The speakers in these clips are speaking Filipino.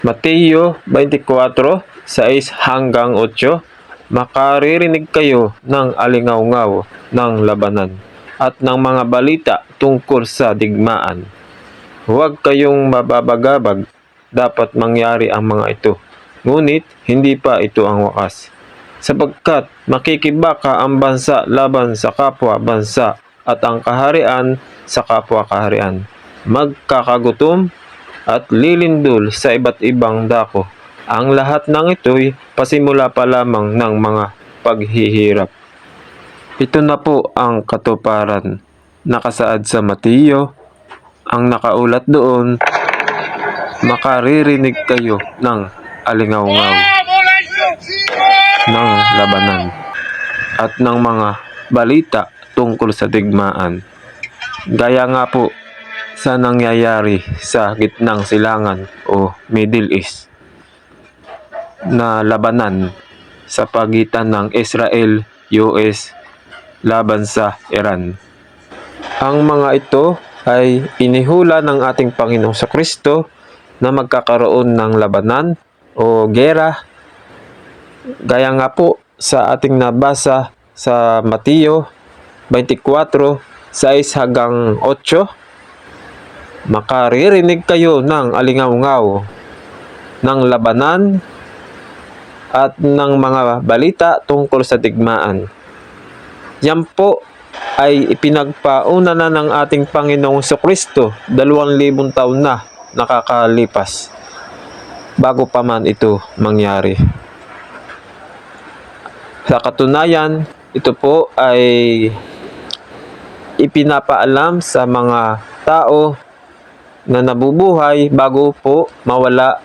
Mateo 24:6-8, makaririnig kayo ng alingaw-ngaw ng labanan at ng mga balita tungkol sa digmaan. Huwag kayong mababagabag, dapat mangyari ang mga ito. Ngunit hindi pa ito ang wakas. Sapagkat makikibaka ang bansa laban sa kapwa bansa at ang kaharian sa kapwa kaharian. Magkakagutom at lilindol sa iba't ibang dako. Ang lahat ng ito'y pasimula pa lamang ng mga paghihirap. Ito na po ang katuparan. Nakasaad sa Mateo, ang nakaulat doon, makaririnig kayo ng alingaw-ngaw ng labanan at ng mga balita tungkol sa digmaan. Gaya nga po sa nangyayari sa gitnang silangan o Middle East na labanan sa pagitan ng Israel, US laban sa Iran. Ang mga ito ay inihula ng ating Panginoong Kristo na magkakaroon ng labanan o gera. Gaya nga po sa ating nabasa sa Mateo 24:6-8, makaririnig kayo ng alingaw-ngaw ng labanan at ng mga balita tungkol sa digmaan. Yan po ay ipinagpauna na ng ating Panginoong Kristo 2,000 taon na nakakalipas bago pa man ito mangyari. Sa katunayan, ito po ay ipinapaalam sa mga tao na nabubuhay bago po mawala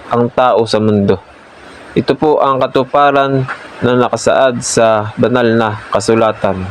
ang tao sa mundo. Ito po ang katuparan na nakasaad sa banal na kasulatan.